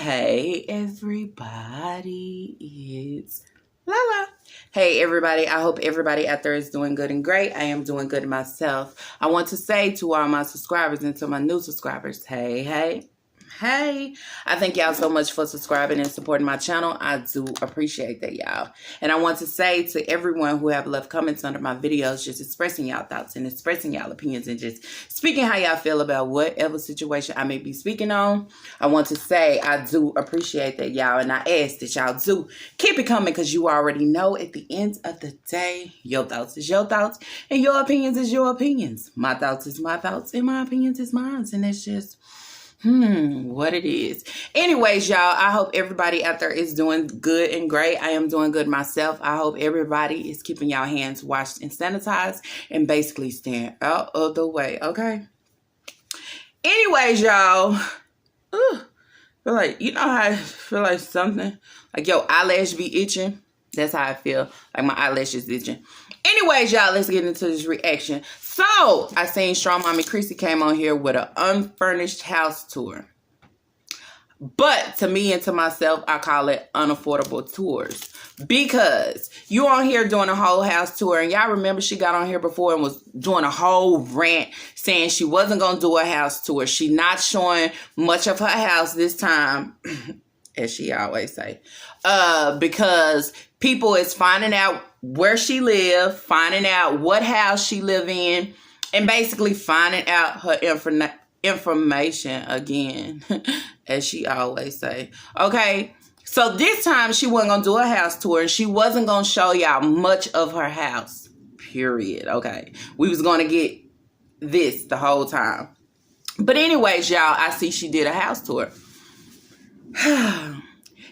Hey everybody, it's Lala. Hey everybody, I hope everybody out there is doing good and great. I am doing good myself. I want to say to all my subscribers and to my new subscribers, hey. I thank y'all so much for subscribing and supporting my channel. I do appreciate that, y'all. And I want to say to everyone who have left comments under my videos, just expressing y'all thoughts and expressing y'all opinions and just speaking how y'all feel about whatever situation I may be speaking on. I want to say I do appreciate that, y'all. And I ask that y'all do keep it coming, because you already know at the end of the day, your thoughts is your thoughts and your opinions is your opinions. My thoughts is my thoughts and my opinions is mine. And it's just what it is. Anyways, y'all, I hope everybody out there is doing good and great. I am doing good myself. I hope everybody is keeping y'all hands washed and sanitized and basically staying out of the way, okay? Anyways, y'all, feel like, you know how I feel like something, like your eyelash be itching? That's how I feel, like my eyelash is itching. Anyways, y'all, let's get into this reaction. So, I seen Strong Mommy Chrissy came on here with an unfurnished house tour. But to me and to myself, I call it unaffordable tours. Because you on here doing a whole house tour. And y'all remember she got on here before and was doing a whole rant saying she wasn't going to do a house tour. She not showing much of her house this time, as she always say. Because people is finding out where she live, finding out what house she live in, and basically finding out her information again, as she always say. Okay, so this time she wasn't going to do a house tour, and she wasn't going to show y'all much of her house, period. Okay, we was going to get this the whole time. But anyways, y'all, I see she did a house tour.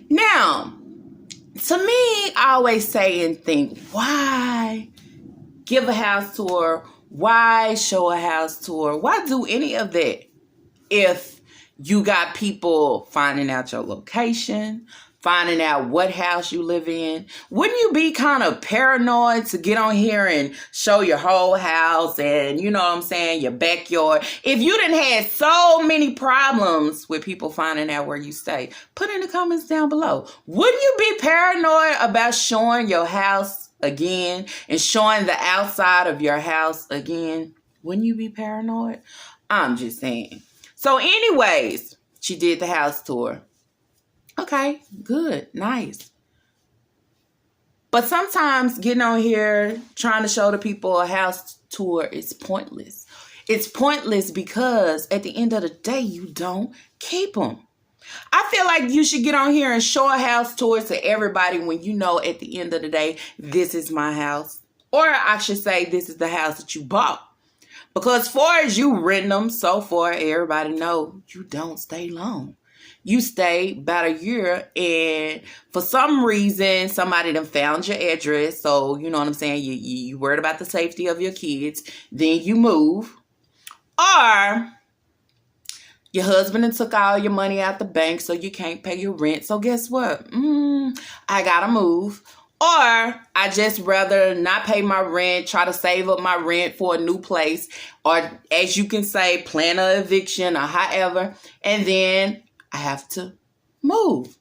Now, to me, I always say and think, why give a house tour? Why show a house tour? Why do any of that if you got people finding out your location, finding out what house you live in? Wouldn't you be kind of paranoid to get on here and show your whole house and, you know what I'm saying, your backyard? If you done had so many problems with people finding out where you stay, put in the comments down below. Wouldn't you be paranoid about showing your house again and showing the outside of your house again? Wouldn't you be paranoid? I'm just saying. So anyways, she did the house tour. Okay, good, nice. But sometimes getting on here trying to show the people a house tour is pointless. It's pointless because at the end of the day, you don't keep them. I feel like you should get on here and show a house tour to everybody when you know at the end of the day, this is my house. Or I should say, this is the house that you bought. Because as far as you rent them, so far, everybody know you don't stay long. You stay about a year, and for some reason, somebody done found your address. So, you know what I'm saying? You worried about the safety of your kids. Then you move. Or your husband done took all your money out the bank, so you can't pay your rent. So guess what? I gotta move. Or I just rather not pay my rent, try to save up my rent for a new place. Or as you can say, plan an eviction or however. And then I have to move.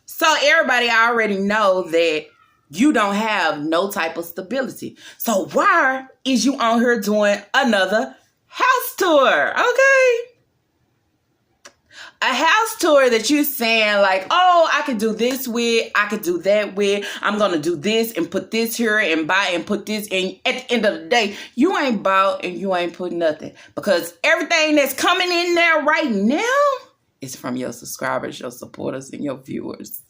So everybody already know that you don't have no type of stability. So why is you on here doing another house tour? Okay. A house tour that you saying like, oh, I could do this with, I could do that with, I'm going to do this and put this here and buy and put this in. At the end of the day, you ain't bought and you ain't put nothing. Because everything that's coming in there right now is from your subscribers, your supporters, and your viewers.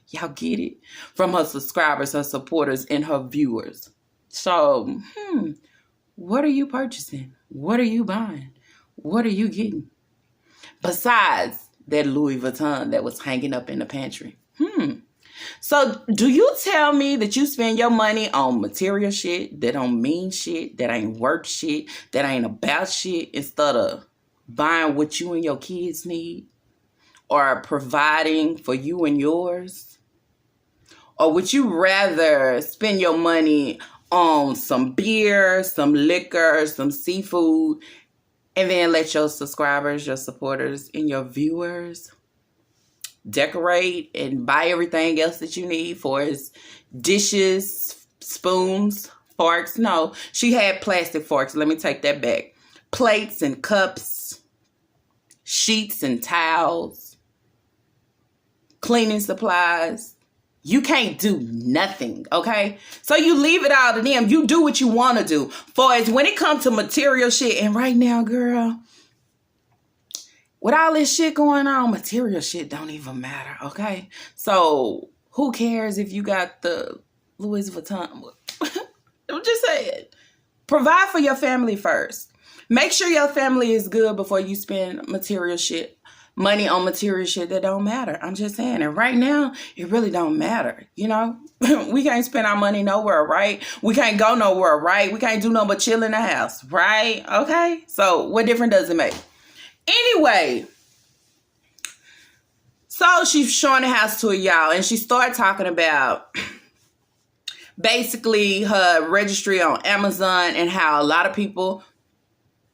Y'all get it? From her subscribers, her supporters, and her viewers. So, what are you purchasing? What are you buying? What are you getting? Besides that Louis Vuitton that was hanging up in the pantry. So do you tell me that you spend your money on material shit that don't mean shit, that ain't worth shit, that ain't about shit, instead of buying what you and your kids need, or providing for you and yours? Or would you rather spend your money on some beer, some liquor, some seafood, and then let your subscribers, your supporters, and your viewers decorate and buy everything else that you need for his dishes, spoons, forks. No, she had plastic forks. Let me take that back. Plates and cups, sheets and towels, cleaning supplies. You can't do nothing, okay? So you leave it all to them. You do what you want to do. For as when it comes to material shit, and right now, girl, with all this shit going on, material shit don't even matter, okay? So who cares if you got the Louis Vuitton? I'm just saying. Provide for your family first. Make sure your family is good before you spend material shit. Money on material shit that don't matter. I'm just saying. And right now, it really don't matter. You know, we can't spend our money nowhere, right? We can't go nowhere, right? We can't do nothing but chill in the house, right? Okay? So what difference does it make? Anyway, so she's showing the house to y'all, and she started talking about basically her registry on Amazon and how a lot of people,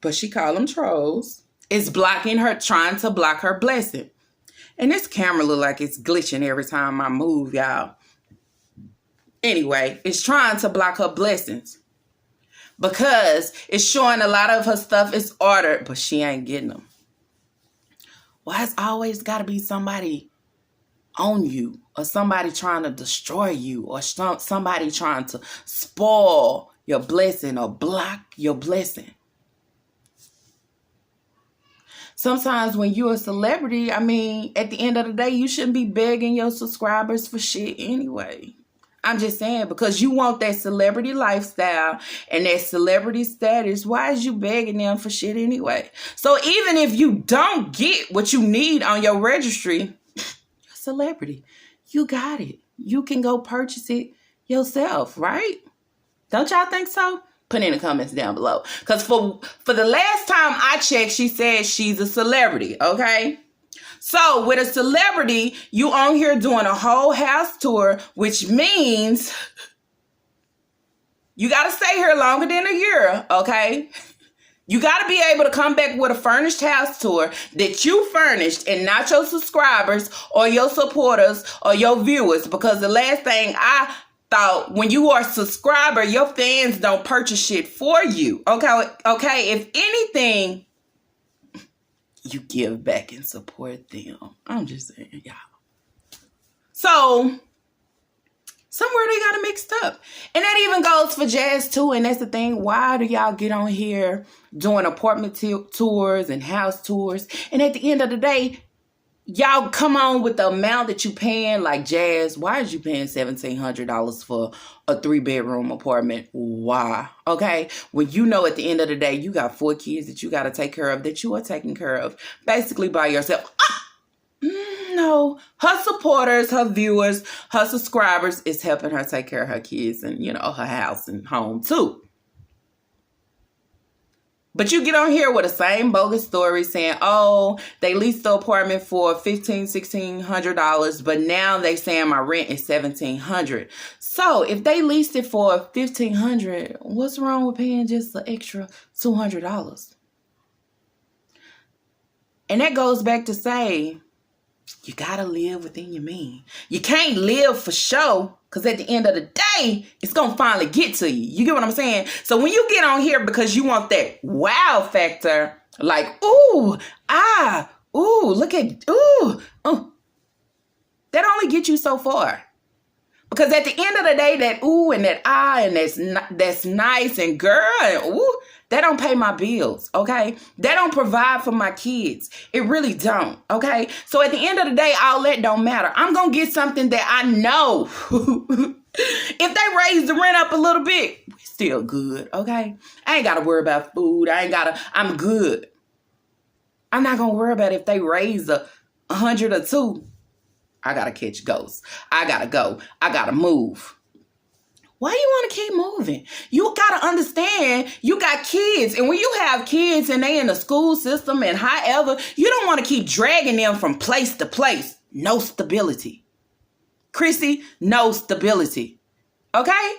but she called them trolls, is blocking her, trying to block her blessing. And this camera look like it's glitching every time I move, y'all. Anyway, it's trying to block her blessings because it's showing a lot of her stuff is ordered, but she ain't getting them. Why it's always got to be somebody on you or somebody trying to destroy you or somebody trying to spoil your blessing or block your blessing? Sometimes when you're a celebrity, I mean, at the end of the day, you shouldn't be begging your subscribers for shit anyway. I'm just saying, because you want that celebrity lifestyle and that celebrity status, why is you begging them for shit anyway? So even if you don't get what you need on your registry, you're a celebrity. You got it. You can go purchase it yourself, right? Don't y'all think so? Put in the comments down below. Because for the last time I checked, she said she's a celebrity, okay? So with a celebrity, you on here doing a whole house tour, which means you got to stay here longer than a year, okay? You got to be able to come back with a furnished house tour that you furnished and not your subscribers or your supporters or your viewers. Because the last thing I thought, when you are a subscriber, your fans don't purchase shit for you. Okay. If anything, you give back and support them. I'm just saying, y'all. So somewhere they got it mixed up. And that even goes for Jazz too. And that's the thing. Why do y'all get on here doing apartment tours and house tours? And at the end of the day, y'all come on with the amount that you paying. Like Jazz, why is you paying $1,700 for a 3-bedroom apartment? Why? Okay. When you know at the end of the day, you got 4 kids that you got to take care of, that you are taking care of basically by yourself. No, her supporters, her viewers, her subscribers is helping her take care of her kids and, you know, her house and home too. But you get on here with the same bogus story saying, oh, they leased the apartment for $1,600, but now they saying my rent is $1,700. So if they leased it for $1,500, what's wrong with paying just an extra $200? And that goes back to say, you got to live within your means. You can't live for show, because at the end of the day, it's going to finally get to you. You get what I'm saying? So when you get on here because you want that wow factor, like, ooh, look at, that only gets you so far. Because at the end of the day, that ooh and that and that's nice and girl and ooh, that don't pay my bills, okay? That don't provide for my kids. It really don't, okay? So at the end of the day, all that don't matter. I'm going to get something that I know. If they raise the rent up a little bit, we still good, okay? I ain't got to worry about food. I'm good. I'm not going to worry about if they raise a 100 or 2. I got to catch ghosts. I got to go. I got to move. Why you want to keep moving? You got to understand you got kids. And when you have kids and they in the school system and however, you don't want to keep dragging them from place to place. No stability. Chrissy, no stability. Okay?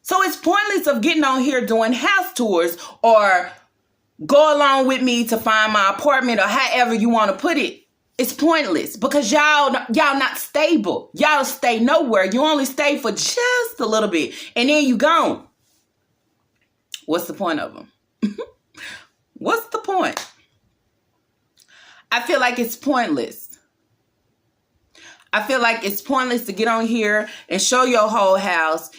So it's pointless of getting on here doing house tours or go along with me to find my apartment or however you want to put it. It's pointless because y'all not stable. Y'all stay nowhere. You only stay for just a little bit and then you gone. What's the point of them? What's the point? I feel like it's pointless. I feel like it's pointless to get on here and show your whole house.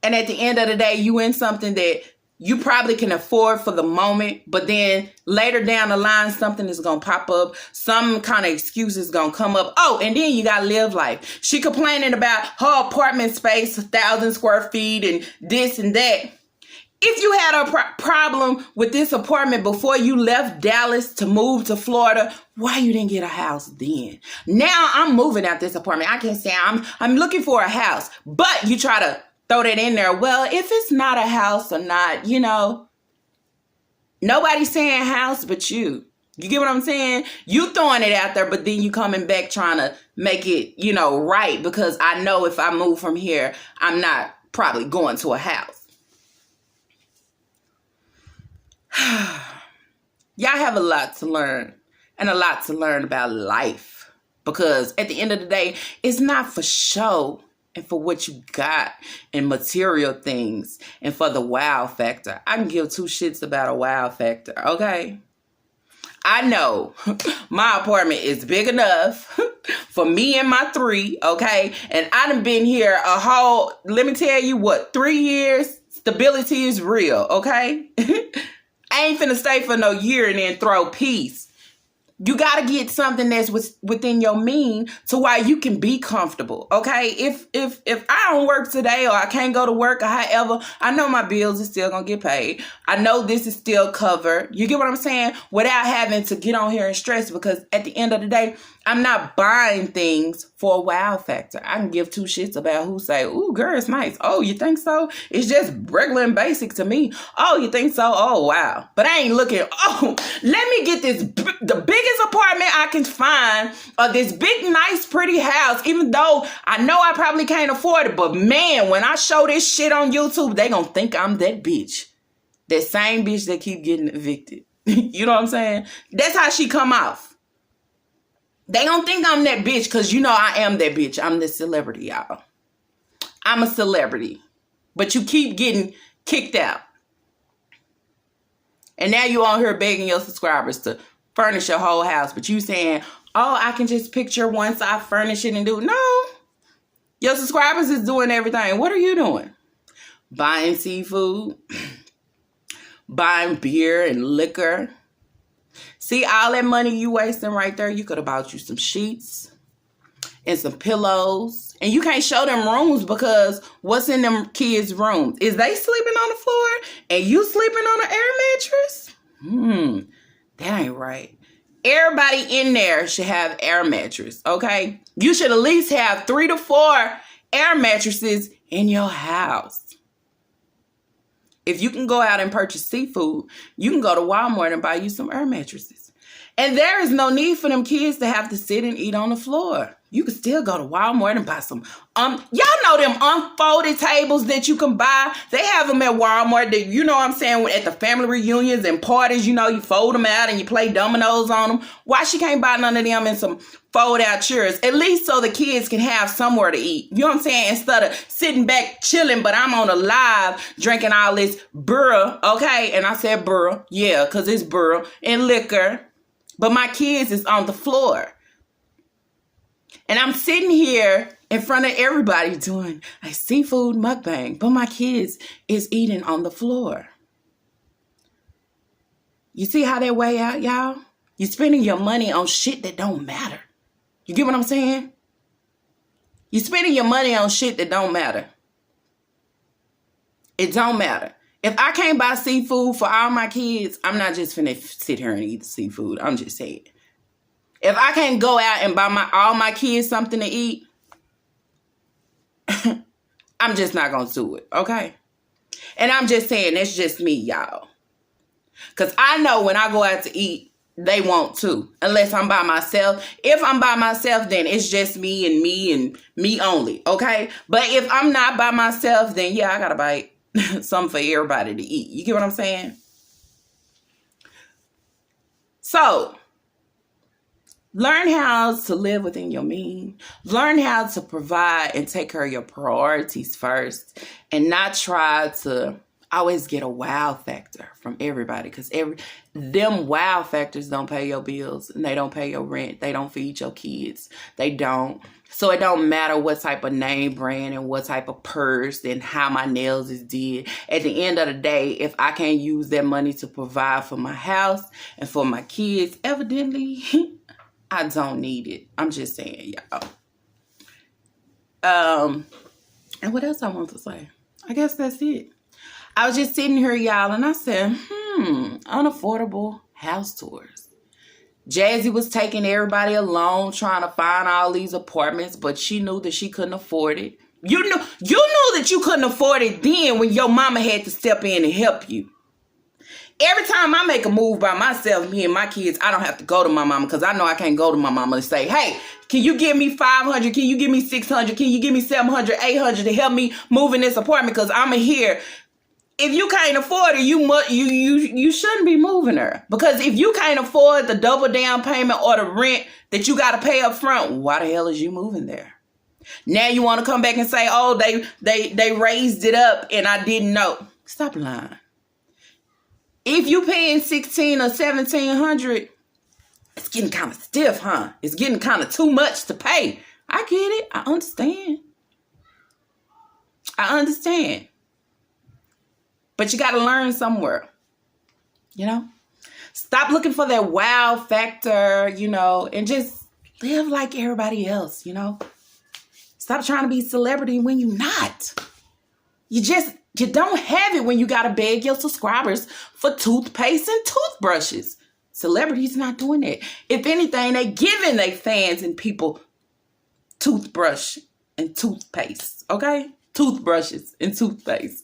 And at the end of the day, you in something that you probably can afford for the moment, but then later down the line, something is going to pop up. Some kind of excuse is going to come up. Oh, and then you got to live life. She complaining about her apartment space, 1,000 square feet and this and that. If you had a problem with this apartment before you left Dallas to move to Florida, why you didn't get a house then? Now I'm moving out this apartment. I can say I'm looking for a house, but you try to throw that in there. Well, if it's not a house or not, nobody's saying house but you. You get what I'm saying? You throwing it out there, but then you coming back trying to make it, right. Because I know if I move from here, I'm not probably going to a house. Y'all have a lot to learn and a lot to learn about life. Because at the end of the day, it's not for show. And for what you got in material things and for the wow factor. I can give two shits about a wow factor, okay? I know my apartment is big enough for me and my 3, okay? And I done been here let me tell you what, 3 years, stability is real, okay? I ain't finna stay for no year and then throw peace. You got to get something that's within your mean to why you can be comfortable, okay? If I don't work today or I can't go to work or however, I know my bills is still going to get paid. I know this is still covered. You get what I'm saying? Without having to get on here and stress, because at the end of the day, I'm not buying things for a wow factor. I can give 2 shits about who say, ooh, girl, it's nice. Oh, you think so? It's just regular and basic to me. Oh, you think so? Oh, wow. But I ain't looking, let me get the biggest apartment I can find, or this big, nice, pretty house, even though I know I probably can't afford it. But man, when I show this shit on YouTube, they gonna think I'm that bitch. That same bitch that keep getting evicted. You know what I'm saying? That's how she come off. They don't think I'm that bitch because I am that bitch. I'm the celebrity, y'all. I'm a celebrity. But you keep getting kicked out. And now you on here begging your subscribers to furnish your whole house. But you saying, oh, I can just picture once I furnish it and do. No. Your subscribers is doing everything. What are you doing? Buying seafood. Buying beer and liquor. See, all that money you wasting right there, you could have bought you some sheets and some pillows. And you can't show them rooms because what's in them kids' rooms? Is they sleeping on the floor and you sleeping on an air mattress? That ain't right. Everybody in there should have air mattress, okay? You should at least have 3 to 4 air mattresses in your house. If you can go out and purchase seafood, you can go to Walmart and buy you some air mattresses. And there is no need for them kids to have to sit and eat on the floor. You can still go to Walmart and buy some, y'all know them unfolded tables that you can buy. They have them at Walmart that, you know what I'm saying, at the family reunions and parties, you fold them out and you play dominoes on them. Why she can't buy none of them in some fold out chairs? At least so the kids can have somewhere to eat. You know what I'm saying? Instead of sitting back chilling, but I'm on a live drinking all this burr, okay? And I said burr, yeah, because it's burr and liquor. But my kids is on the floor. And I'm sitting here in front of everybody doing a seafood mukbang, but my kids is eating on the floor. You see how that way out, y'all? You're spending your money on shit that don't matter. You get what I'm saying? You're spending your money on shit that don't matter. It don't matter. If I can't buy seafood for all my kids, I'm not just finna sit here and eat the seafood. I'm just saying. If I can't go out and buy all my kids something to eat, I'm just not going to do it, okay? And I'm just saying, that's just me, y'all. Because I know when I go out to eat, they want to, unless I'm by myself. If I'm by myself, then it's just me and me only, okay? But if I'm not by myself, then yeah, I got to buy something for everybody to eat. You get what I'm saying? So, Learn how to live within your means. Learn how to provide and take care of your priorities first, and not try to always get a wow factor from everybody, because them wow factors don't pay your bills, and they don't pay your rent. They don't feed your kids. They don't. So it don't matter what type of name brand and what type of purse and how my nails is did. At the end of the day, if I can't use that money to provide for my house and for my kids, evidently I don't need it. I'm just saying, y'all. And what else I want to say? I guess that's it. I was just sitting here, y'all, and I said, unaffordable house tours. Jazzy was taking everybody along, trying to find all these apartments, but she knew that she couldn't afford it. You knew that you couldn't afford it then when your mama had to step in and help you. Every time I make a move by myself, me and my kids, I don't have to go to my mama, because I know I can't go to my mama and say, hey, can you give me $500? Can you give me $600? Can you give me $700, $800 to help me move in this apartment? Because I'm here. If you can't afford it, you shouldn't be moving her. Because if you can't afford the double down payment or the rent that you got to pay up front, why the hell is you moving there? Now you want to come back and say, oh, they raised it up and I didn't know. Stop lying. If you paying $1,600 or $1,700, it's getting kind of stiff, huh? It's getting kind of too much to pay. I get it. I understand. But you got to learn somewhere, Stop looking for that wow factor, and just live like everybody else, Stop trying to be a celebrity when you're not. You don't have it when you got to beg your subscribers for toothpaste and toothbrushes. Celebrities not doing that. If anything, they giving their fans and people toothbrush and toothpaste, okay? Toothbrushes and toothpaste.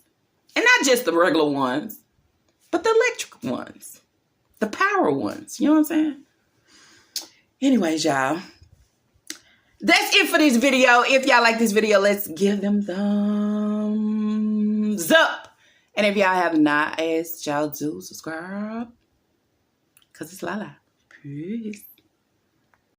And not just the regular ones, but the electric ones. The power ones. You know what I'm saying? Anyways, y'all. That's it for this video. If y'all like this video, let's give them thumbs up. And if y'all have not asked, y'all do subscribe. Because it's Lala. Peace.